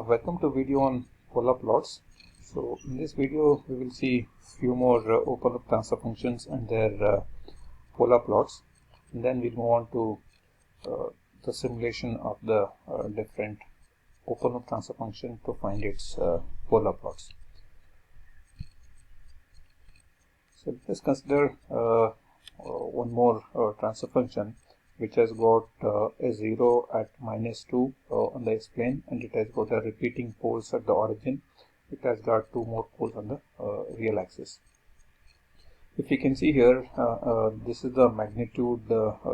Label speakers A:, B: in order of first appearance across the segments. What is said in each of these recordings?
A: Welcome to video on polar plots. So in this video we will see few more open loop transfer functions and their polar plots, and then we'll move on to the simulation of the different open loop transfer function to find its polar plots. So let's consider one more transfer function which has got a 0 at -2 on the x-plane, and it has got a repeating poles at the origin. It has got two more poles on the real axis. If you can see here, this is the magnitude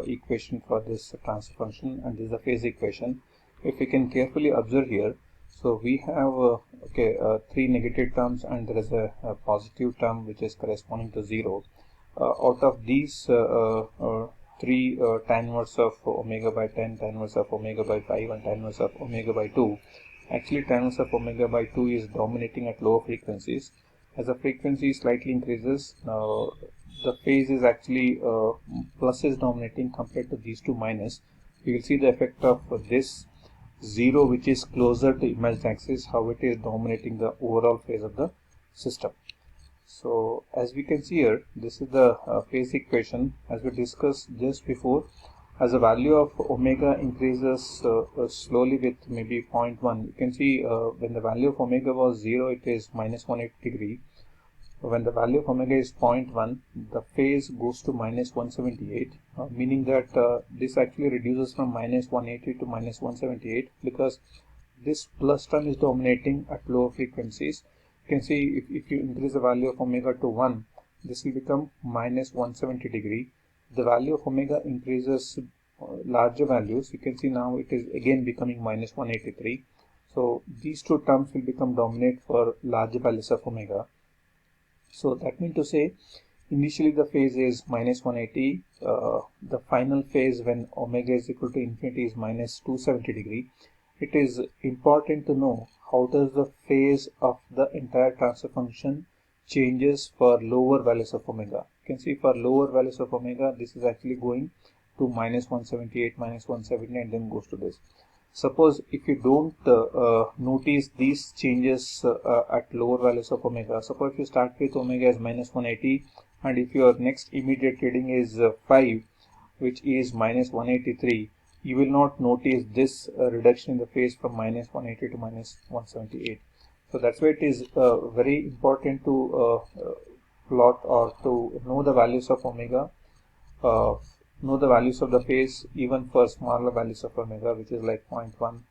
A: equation for this transfer function, and this is the phase equation. If you can carefully observe here, so we have three negative terms and there is a positive term which is corresponding to 0. Out of these three tan inverse of omega by 10, tan inverse of omega by 5 and tan inverse of omega by 2. Actually tan inverse of omega by 2 is dominating at lower frequencies. As the frequency slightly increases, the phase is actually plus is dominating compared to these two minus. You will see the effect of this 0 which is closer to imaged axis, how it is dominating the overall phase of the system. So as we can see here, this is the phase equation as we discussed just before. As the value of omega increases slowly with maybe 0.1, you can see when the value of omega was 0, it is -180 degree. When the value of omega is 0.1, the phase goes to -178, meaning that this actually reduces from -180 to -178 because this plus term is dominating at lower frequencies. You can see if you increase the value of omega to 1, this will become -170 degree. The value of omega increases larger values. You can see now it is again becoming -183. So these two terms will become dominant for larger values of omega. So that means to say, initially the phase is -180. The final phase when omega is equal to infinity is -270 degree. It is important to know how does the phase of the entire transfer function changes for lower values of omega. You can see for lower values of omega, this is actually going to -178, -170, and then goes to this. Suppose if you don't notice these changes at lower values of omega, suppose if you start with omega as -180, and if your next immediate reading is 5, which is -183, you will not notice this reduction in the phase from -180 to -178. So that's why it is very important to plot or to know the values of omega, know the values of the phase even for smaller values of omega, which is like 0.1,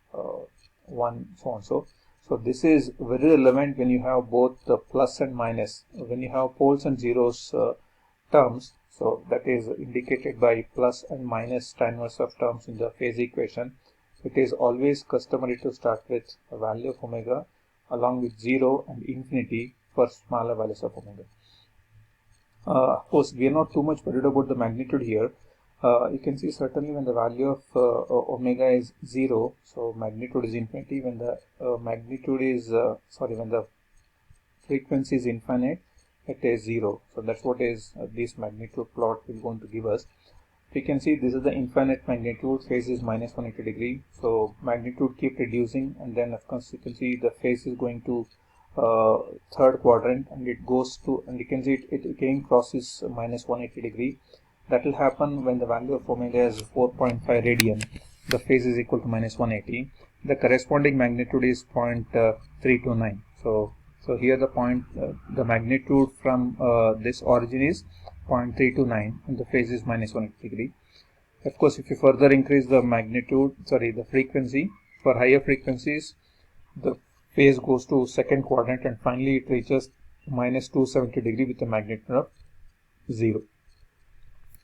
A: 1, so on. So this is very relevant when you have both the plus and minus, when you have poles and zeros terms. So that is indicated by plus and minus tan inverse of terms in the phase equation. It is always customary to start with a value of omega along with 0 and infinity for smaller values of omega. Of course, we are not too much worried about the magnitude here. You can see certainly when the value of omega is 0, so magnitude is infinity. When the magnitude is when the frequency is infinite, it is 0. So that's what is this magnitude plot is going to give us. You can see this is the infinite magnitude, phase is -180 degree. So magnitude keep reducing, and then of course you can see the phase is going to third quadrant, and it goes to, and you can see it again crosses -180 degree. That will happen when the value of omega is 4.5 radian. The phase is equal to -180. The corresponding magnitude is 0.329. So here the magnitude from this origin is 0.329 and the phase is -180 degree. Of course, if you further increase the the frequency, for higher frequencies, the phase goes to second quadrant and finally it reaches -270 degree with a magnitude of 0.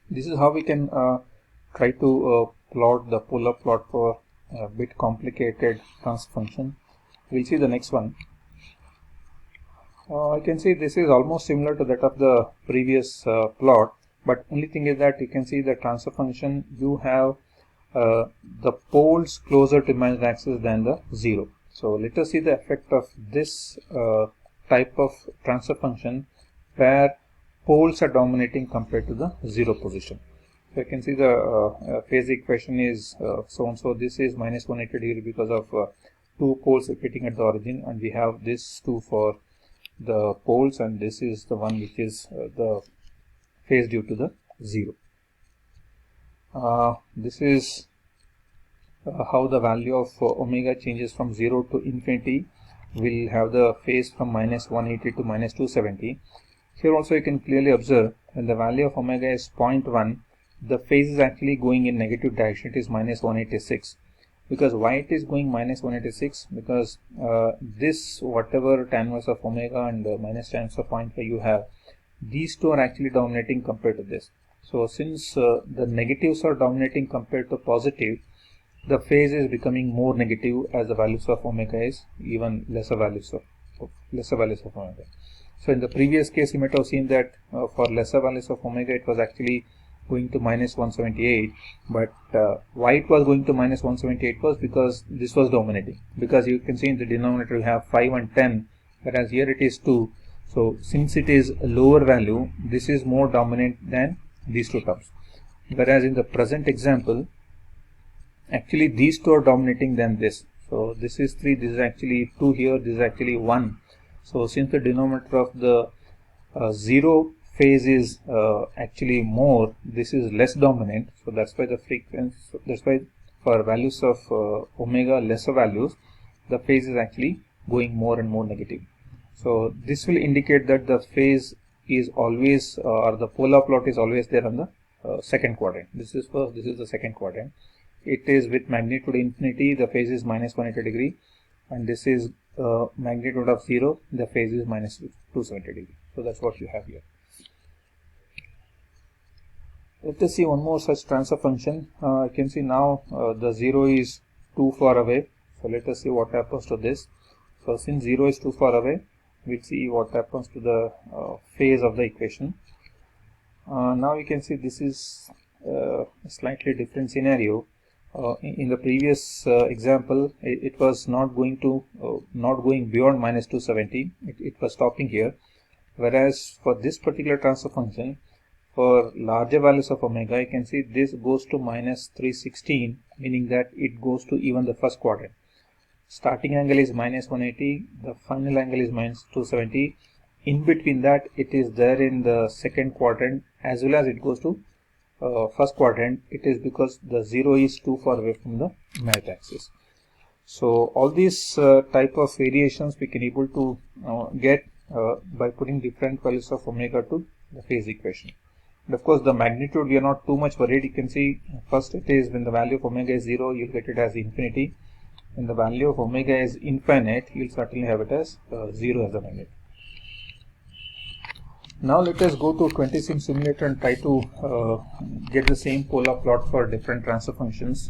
A: This is how we can try to plot the polar plot for a bit complicated transfer function. We'll see the next one. You can see this is almost similar to that of the previous plot, but only thing is that you can see the transfer function, you have the poles closer to imagined axis than the 0. So let us see the effect of this type of transfer function where poles are dominating compared to the 0 position. So you can see the phase equation is so and so. This is -180 degree because of two poles repeating at the origin, and we have this 2 for the poles, and this is the one which is the phase due to the 0. This is how the value of omega changes from 0 to infinity. Will have the phase from minus 180 to minus 270. Here also you can clearly observe when the value of omega is 0.1, the phase is actually going in negative direction. It is minus 186. Because why it is going minus 186? Because this whatever tan inverse of omega and minus tan inverse of 0.5 you have, these two are actually dominating compared to this. So since the negatives are dominating compared to positive, the phase is becoming more negative as the values of omega is even lesser values of omega. So in the previous case you might have seen that for lesser values of omega it was actually going to minus 178, but why it was going to minus 178 was because this was dominating, because you can see in the denominator we have 5 and 10, whereas here it is 2. So since it is a lower value, this is more dominant than these two terms, whereas in the present example actually these two are dominating than this. So this is 3, this is actually 2 here, this is actually 1. So since the denominator of the 0 phase is actually more, this is less dominant, so that's why the frequency, that's why for values of omega lesser values, the phase is actually going more and more negative. So this will indicate that the phase is always or the polar plot is always there on the second quadrant. This is first, this is the second quadrant. It is with magnitude infinity, the phase is minus 180 degree, and this is magnitude of 0, the phase is minus 270 degree. So that's what you have here. Let us see one more such transfer function. I can see now the 0 is too far away. So let us see what happens to this. So since 0 is too far away, we'll see what happens to the phase of the equation. Now you can see this is a slightly different scenario. In the previous example, it was not going beyond minus 270. It was stopping here. Whereas for this particular transfer function, for larger values of omega, you can see this goes to minus 316, meaning that it goes to even the first quadrant. Starting angle is minus 180, the final angle is minus 270. In between that, it is there in the second quadrant as well as it goes to first quadrant. It is because the 0 is too far away from the merit axis. So all these type of variations we can able to get by putting different values of omega to the phase equation. And of course the magnitude we are not too much worried. You can see first it is when the value of omega is 0, you'll get it as infinity. When the value of omega is infinite, you'll certainly have it as 0 as the magnitude. Now let us go to 20sim simulator and try to get the same polar plot for different transfer functions.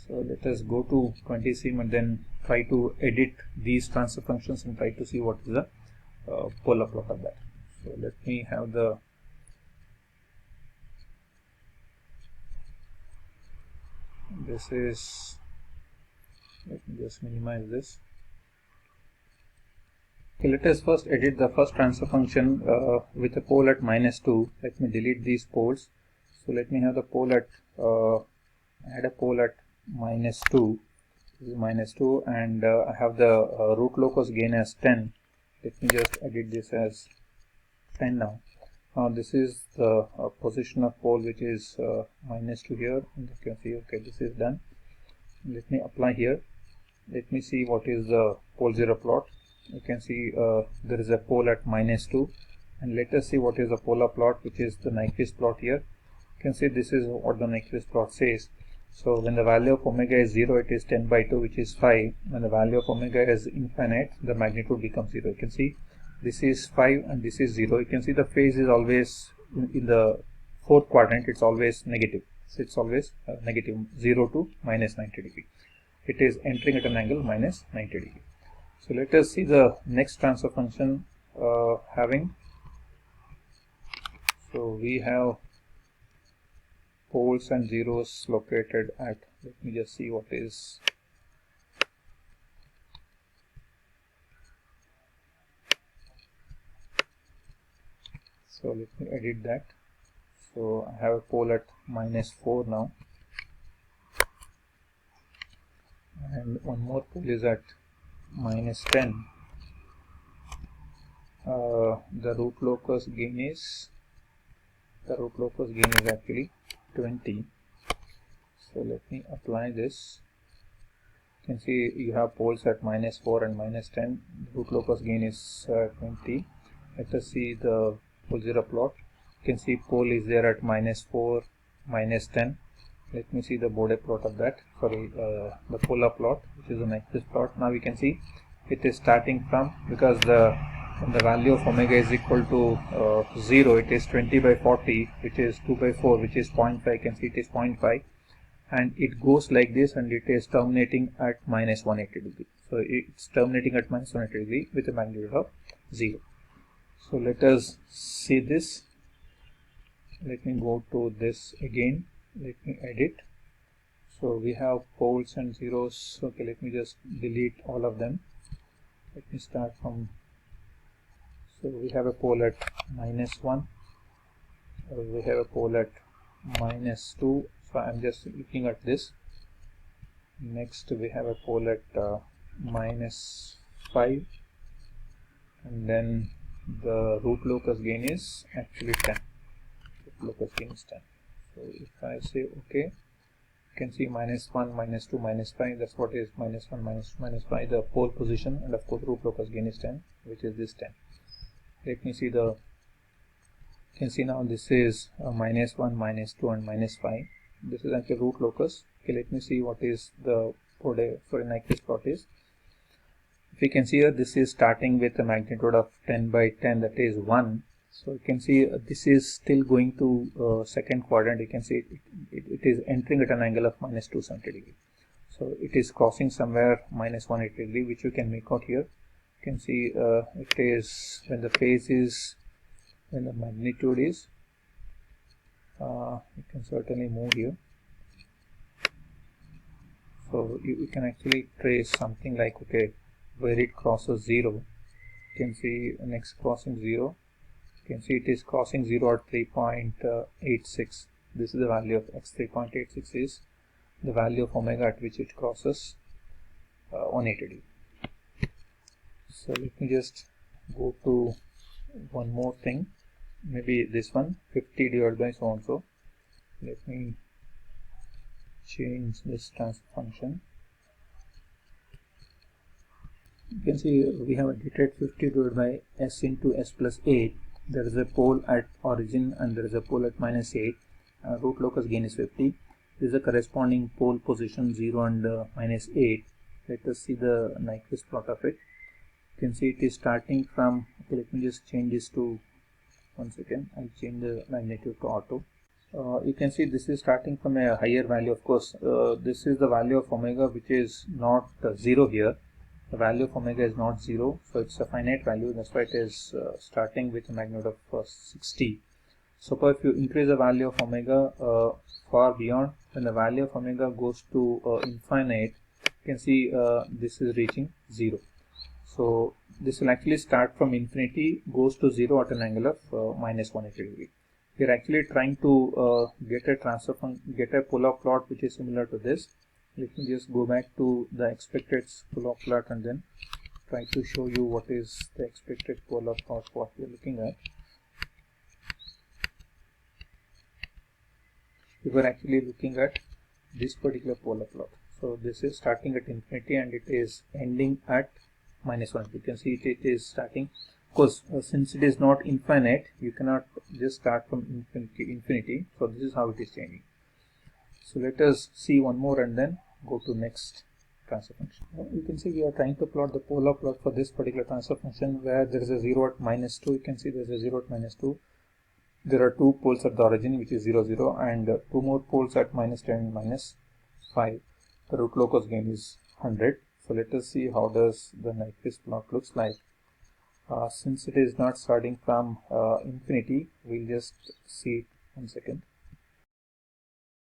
A: So let us go to 20sim and then try to edit these transfer functions and try to see what is the polar plot of that. So let me have the this is, let me just minimize this. Okay, let us first edit the first transfer function with a pole at minus 2. Let me delete these poles. So let me have the pole at add a pole at minus 2. This is minus 2, and I have the root locus gain as 10. Let me just edit this as 10 now. This is the position of pole which is minus 2 here, and you can see okay, this is done. Let me apply here. Let me see what is the pole 0 plot. You can see there is a pole at minus 2, and let us see what is the polar plot, which is the Nyquist plot here. You can see this is what the Nyquist plot says. So when the value of omega is 0, it is 10 by 2, which is 5. When the value of omega is infinite, the magnitude becomes 0. You can see this is 5 and this is 0. You can see the phase is always in the fourth quadrant, it's always negative. So it's always negative, 0 to minus 90 degree. It is entering at an angle minus 90 degree. So let us see the next transfer function having. So we have poles and zeros located at, let me just see what is. So let me edit that. So I have a pole at minus 4 now, and one more pole is at minus 10, the root locus gain is actually 20. So let me apply this. You can see you have poles at minus 4 and minus 10. Root locus gain is 20. Let us see the pole 0 plot. You can see pole is there at minus 4, minus 10. Let me see the Bode plot of that. Sorry, the polar plot, which is a Nyquist plot. Now we can see it is starting from, because when the value of omega is equal to 0, it is 20 by 40, which is 2 by 4, which is 0.5. You can see it is 0.5. And it goes like this, and it is terminating at minus 180 degree. So it's terminating at minus 180 degree with a magnitude of 0. So let us see this. Let me go to this again. Let me edit. So we have poles and zeros. Okay, let me just delete all of them. Let me start from. So we have a pole at minus 1. We have a pole at minus 2. So I'm just looking at this. Next we have a pole at minus 5, and then the root locus gain is actually 10. Root locus gain is 10. So if I say OK, you can see minus 1, minus 2, minus 5. That's what is minus 1, minus 2, minus 5, the pole position, and of course root locus gain is 10, which is this 10. Let me see the. You can see now this is minus 1, minus 2, and minus 5. This is actually root locus. Okay, let me see what is the Nyquist plot is. If you can see here, this is starting with a magnitude of 10 by 10, that is 1. So you can see this is still going to second quadrant. You can see it is entering at an angle of minus 270 degree. So it is crossing somewhere minus 180 degree, which you can make out here. You can see it is when the phase is, when the magnitude is, you can certainly move here. So you can actually trace something like, okay, where it crosses 0. You can see next crossing 0. You can see it is crossing 0 at 3.86. This is the value of x. 3.86 is the value of omega at which it crosses 180 degree. So let me just go to one more thing. Maybe this one, 50 divided by so and so. Let me change this transfer function. You can see we have edited 50 divided by s into s plus 8. There is a pole at origin and there is a pole at minus 8. Root locus gain is 50. This is the corresponding pole position 0 and minus 8. Let us see the Nyquist plot of it. You can see it is starting from. Okay, let me just change this to. One second, I'll change the magnitude to auto. You can see this is starting from a higher value. Of course, this is the value of omega, which is not 0 here. The value of omega is not 0, so it's a finite value. That's why it is starting with a magnitude of 60. Suppose if you increase the value of omega far beyond, when the value of omega goes to infinite, you can see this is reaching 0. So this will actually start from infinity, goes to 0 at an angle of minus 180 degree. We are actually trying to get a polar plot which is similar to this. Let me just go back to the expected polar plot and then try to show you what is the expected polar plot what we are looking at. We were actually looking at this particular polar plot. So this is starting at infinity and it is ending at minus 1. You can see it is starting, of course, since it is not infinite, you cannot just start from infinity. So this is how it is changing. So let us see one more and then go to next transfer function. You can see we are trying to plot the polar plot for this particular transfer function where there is a 0 at minus 2. You can see there is a 0 at minus 2. There are 2 poles at the origin, which is 0, 0, and 2 more poles at minus 10 and minus 5. The root locus gain is 100. So let us see how does the Nyquist plot looks like. Since it is not starting from infinity, we'll just see it 1 second.